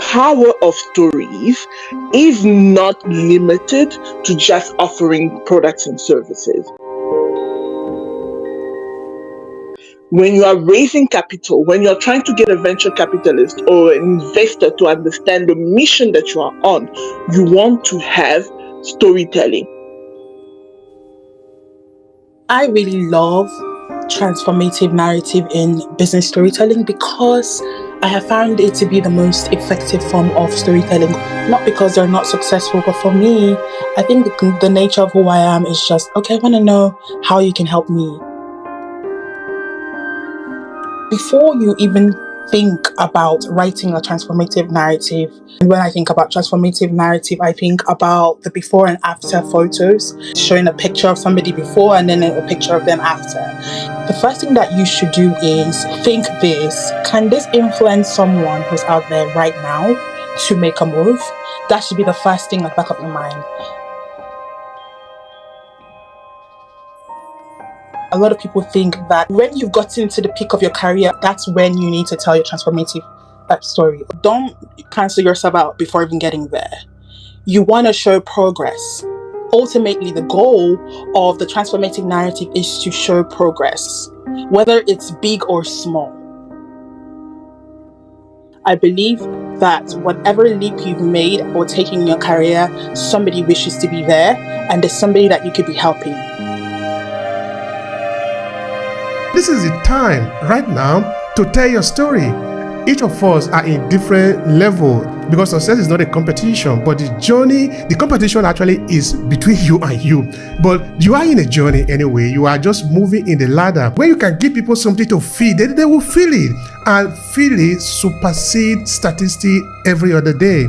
power of stories is not limited to just offering products and services. When you are raising capital, when you're trying to get a venture capitalist or an investor to understand the mission that you are on, you want to have storytelling. I really love transformative narrative in business storytelling because I have found it to be the most effective form of storytelling. Not because they're not successful, but for me, I think the nature of who I am is just, okay, I want to know how you can help me. Before you even think about writing a transformative narrative, and when I think about transformative narrative, I think about the before and after photos, showing a picture of somebody before and then a picture of them after. The first thing that you should do is think this: can this influence someone who's out there right now to make a move? That should be the first thing at the back of your mind. A lot of people think that when you've gotten to the peak of your career, that's when you need to tell your transformative story. Don't cancel yourself out before even getting there. You want to show progress. Ultimately, the goal of the transformative narrative is to show progress, whether it's big or small. I believe that whatever leap you've made or taken in your career, somebody wishes to be there, and there's somebody that you could be helping. This is the time right now to tell your story. Each of us are in different level because success is not a competition, but the competition actually is between you and you. But you are in a journey anyway. You are just moving in the ladder where you can give people something to feel. They will feel it, and feel it supersede statistics every other day.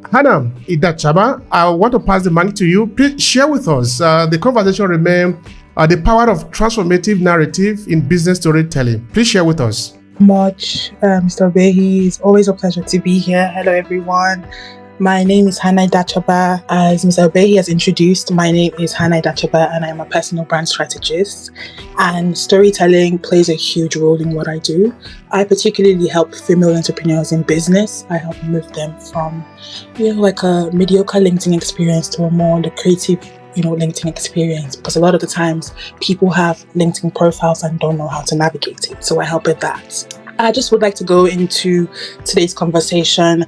Hannah Idachaba, I want to pass the mic to you. Please share with us the conversation remains the power of transformative narrative in business storytelling. Please share with us. Mr. Obehi, it's always a pleasure to be here. Hello, everyone. My name is Hannah Idachaba. As Mr. Obehi has introduced, my name is Hannah Idachaba and I am a personal brand strategist. And storytelling plays a huge role in what I do. I particularly help female entrepreneurs in business. I help move them from, like a mediocre LinkedIn experience to a more lucrative, LinkedIn experience. Because a lot of the times people have LinkedIn profiles and don't know how to navigate it. So I help with that. I just would like to go into today's conversation.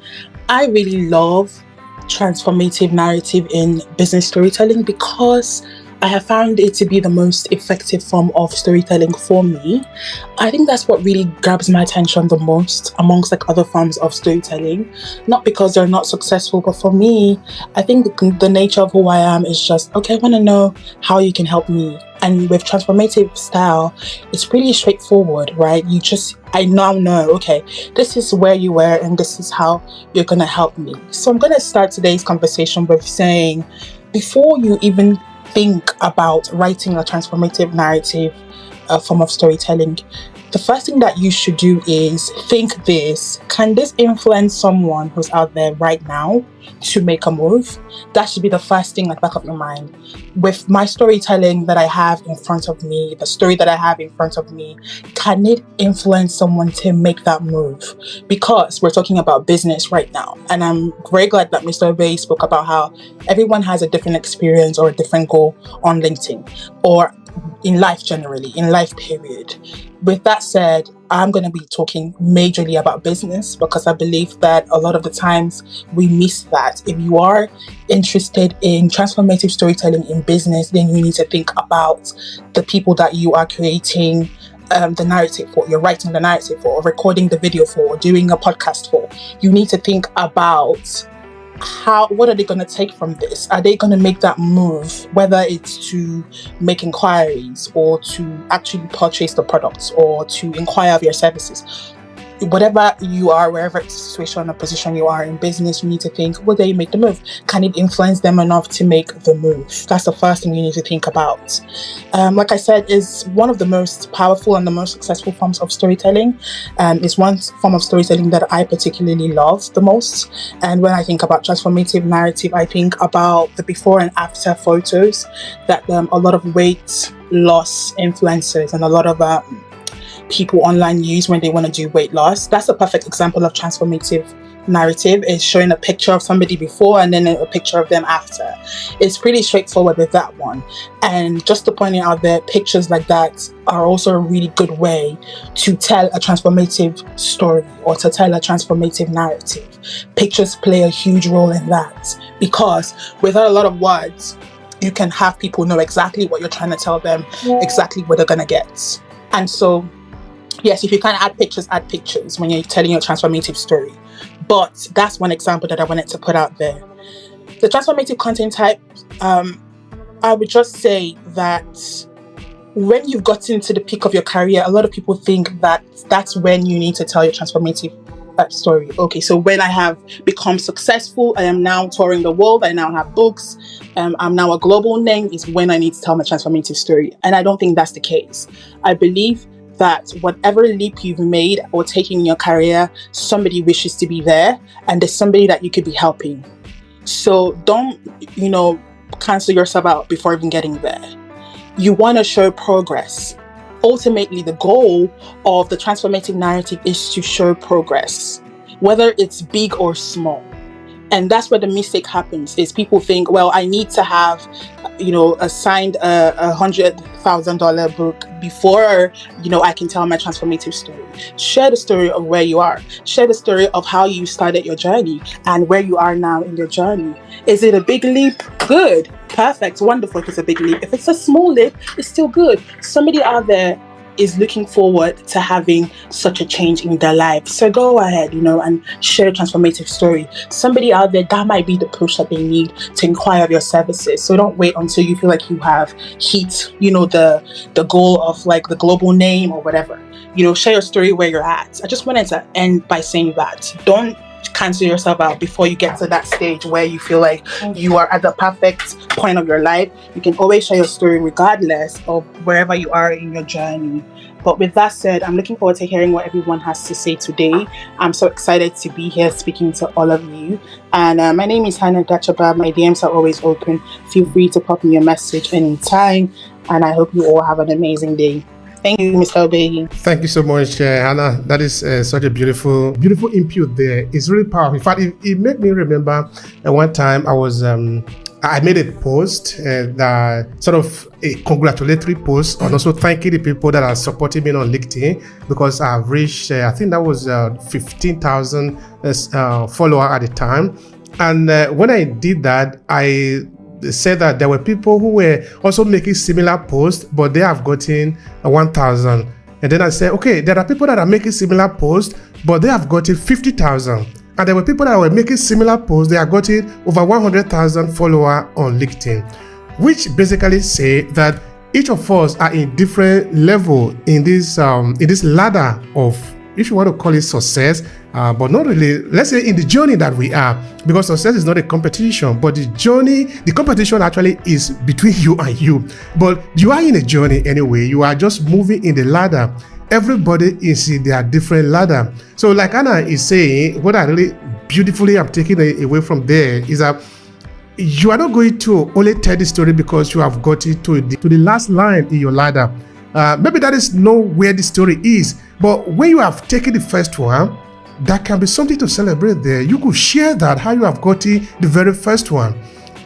I really love transformative narrative in business storytelling because I have found it to be the most effective form of storytelling for me. I think that's what really grabs my attention the most amongst other forms of storytelling. Not because they're not successful, but for me, I think the nature of who I am is just, okay, I want to know how you can help me. And with transformative style, it's pretty straightforward, right? I now know, okay, this is where you were and this is how you're going to help me. So I'm going to start today's conversation with saying, before you even think about writing a transformative narrative form of storytelling, the first thing that you should do is think this: can this influence someone who's out there right now to make a move? That should be the first thing at the back of your mind. With my storytelling that I have in front of me, the story that I have in front of me, can it influence someone to make that move? Because we're talking about business right now. And I'm very glad that Mr. Obehi spoke about how everyone has a different experience or a different goal on LinkedIn or in life generally, in life period. With that said, I'm going to be talking majorly about business because I believe that a lot of the times we miss that. If you are interested in transformative storytelling in business, then you need to think about the people that you are creating the narrative for, you're writing the narrative for, or recording the video for, or doing a podcast for. You need to think about what are they going to take from this? Are they going to make that move, whether it's to make inquiries or to actually purchase the products or to inquire of your services? whatever you are, wherever situation or position you are in business, you need to think, will they make the move? Can it influence them enough to make the move? That's the first thing you need to think about. Like I said, is one of the most powerful and the most successful forms of storytelling. It's one form of storytelling that I particularly love the most. And when I think about transformative narrative, I think about the before and after photos that a lot of weight loss influencers and a lot of people online use when they want to do weight loss. That's a perfect example of transformative narrative, is showing a picture of somebody before and then a picture of them after. It's pretty straightforward with that one. And just to point it out there, pictures like that are also a really good way to tell a transformative story or to tell a transformative narrative. Pictures play a huge role in that, because without a lot of words, you can have people know exactly what you're trying to tell them, exactly what they're going to get. And so, yes, if you can add pictures when you're telling your transformative story. But that's one example that I wanted to put out there. The transformative content type, I would just say that when you've gotten to the peak of your career, a lot of people think that that's when you need to tell your transformative story. Okay, so when I have become successful, I am now touring the world, I now have books, I'm now a global name, is when I need to tell my transformative story. And I don't think that's the case. I believe that whatever leap you've made or taken in your career, somebody wishes to be there, and there's somebody that you could be helping. So don't, cancel yourself out before even getting there. You want to show progress. Ultimately, the goal of the transformative narrative is to show progress, whether it's big or small. And that's where the mistake happens, is people think, well, I need to have, signed a $100,000 book before, I can tell my transformative story. Share the story of where you are. Share the story of how you started your journey and where you are now in your journey. Is it a big leap? Good. Perfect. Wonderful if it's a big leap. If it's a small leap, it's still good. Somebody out there is looking forward to having such a change in their life. So go ahead, and share a transformative story. Somebody out there, that might be the push that they need to inquire of your services. So don't wait until you feel like you have hit, the goal of like the global name or whatever. Share your story where you're at. I just wanted to end by saying that. Don't cancel yourself out before you get to that stage where you feel like you are at the perfect point of your life. You can always share your story regardless of wherever you are in your journey. But with that said, I'm looking forward to hearing what everyone has to say today. I'm so excited to be here speaking to all of you. And my name is Hannah Dachaba. My DMs are always open. Feel free to pop me a message anytime. And I hope you all have an amazing day. Thank you, Mr. Obehi. Thank you so much, Hannah. That is such a beautiful input there. It's really powerful. In fact, it made me remember one time I made a post, that sort of a congratulatory post, and also thanking the people that are supporting me on LinkedIn, because I've reached, I think that was 15,000 followers at the time. And when I did that, I said that there were people who were also making similar posts, but they have gotten 1,000. And then I said, okay, there are people that are making similar posts, but they have gotten 50,000. And there were people that were making similar posts, they are getting over 100,000 followers on LinkedIn, which basically say that each of us are in different level in this ladder of, if you want to call it success, but not really, let's say in the journey that we are, because success is not a competition, but the competition actually is between you and you. But you are in a journey anyway, you are just moving in the ladder. Everybody is in their different ladder. So like Anna is saying, what I really beautifully am taking away from there is that you are not going to only tell the story because you have got it to the last line in your ladder. Maybe that is not where the story is, but when you have taken the first one, that can be something to celebrate there. You could share that, how you have gotten the very first one.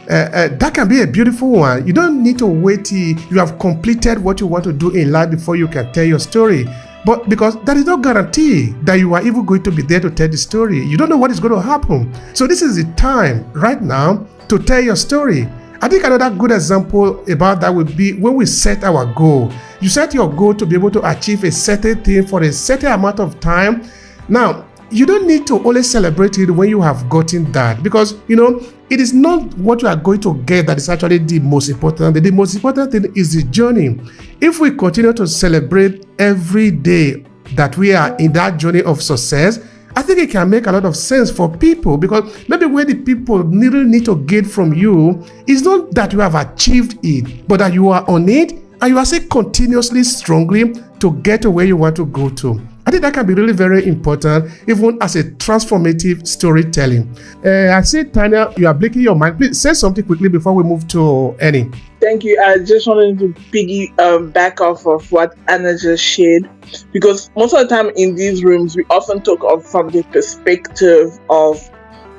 That can be a beautiful one. You don't need to wait till you have completed what you want to do in life before you can tell your story. But because that is no guarantee that you are even going to be there to tell the story. You don't know what is going to happen. So this is the time right now to tell your story. I think another good example about that would be when we set our goal. You set your goal to be able to achieve a certain thing for a certain amount of time. Now, you don't need to only celebrate it when you have gotten that, because it is not what you are going to get that is actually the most important. The most important thing is the journey. If we continue to celebrate every day that we are in that journey of success, I think it can make a lot of sense for people, because maybe where the people really need to get from you is not that you have achieved it, but that you are on it and you are still continuously strongly to get to where you want to go to. I think that can be really very important, even as a transformative storytelling. I see, Tanya, you are blinking your mind. Please say something quickly before we move to Annie. Thank you. I just wanted to back off of what Anna just shared, because most of the time in these rooms, we often talk of from the perspective of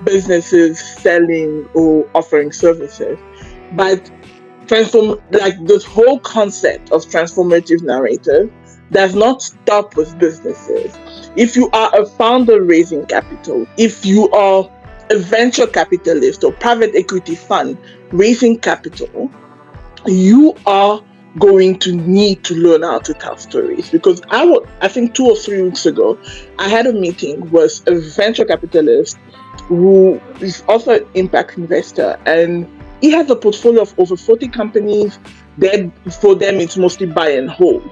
businesses selling or offering services. But this whole concept of transformative narrative does not stop with businesses. If you are a founder raising capital, if you are a venture capitalist or private equity fund raising capital, you are going to need to learn how to tell stories. Because I think 2 or 3 weeks ago, I had a meeting with a venture capitalist who is also an impact investor, and he has a portfolio of over 40 companies. For them, it's mostly buy and hold.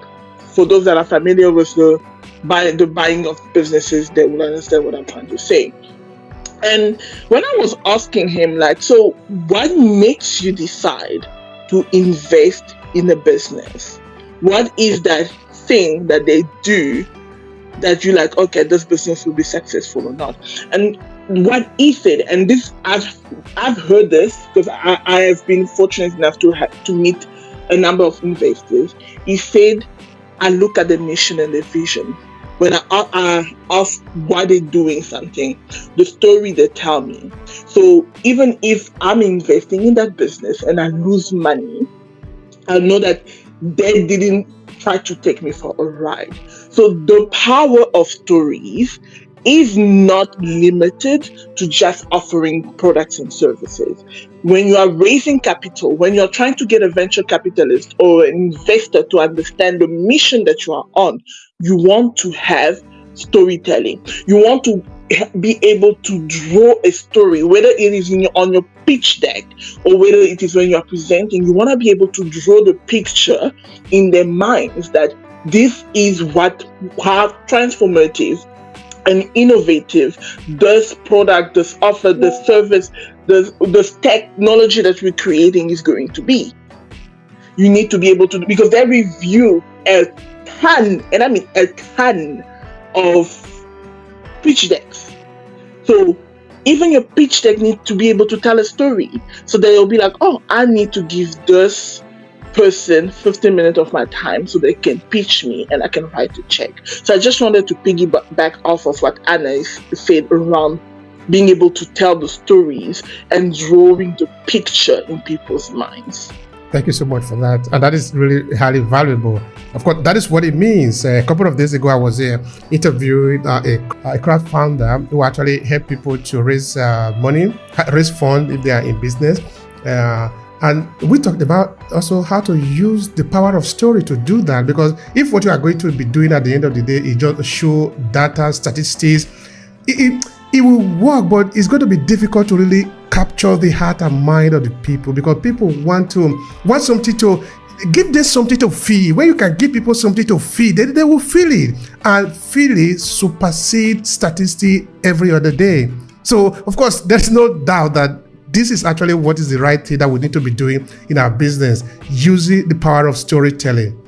For those that are familiar with the buying of businesses, they will understand what I'm trying to say. And when I was asking him, so what makes you decide to invest in a business? What is that thing that they do that you okay, this business will be successful or not? And what he said, and this I've heard this because I have been fortunate enough to meet a number of investors. He said, I look at the mission and the vision. When I ask why they're doing something, the story they tell me. So even if I'm investing in that business and I lose money, I know that they didn't try to take me for a ride. So the power of stories is not limited to just offering products and services. When you are raising capital, when you're trying to get a venture capitalist or an investor to understand the mission that you are on, you want to have storytelling. You want to be able to draw a story, whether it is on your pitch deck or whether it is when you are presenting. You want to be able to draw the picture in their minds that this is how transformative and innovative this product, this offer, this service, this technology that we're creating is going to be. You need to be able to, because they review a ton, and I mean a ton of pitch decks. So even your pitch deck needs to be able to tell a story. So they'll be like, oh, I need to give this person 15 minutes of my time so they can pitch me and I can write a check. So I just wanted to piggyback off of what Anna said around being able to tell the stories and drawing the picture in people's minds. Thank you so much for that. And that is really highly valuable. Of course, that is what it means. A couple of days ago, I was interviewing a crowdfunder who actually help people to raise money, raise funds if they are in business. And we talked about also how to use the power of story to do that, because if what you are going to be doing at the end of the day is just show data, statistics, it will work, but it's going to be difficult to really capture the heart and mind of the people, because people want something to give them something to feel. When you can give people something to feel, they will feel it, and feel it supersedes statistics every other day. So of course, there's no doubt that this is actually what is the right thing that we need to be doing in our business, using the power of storytelling.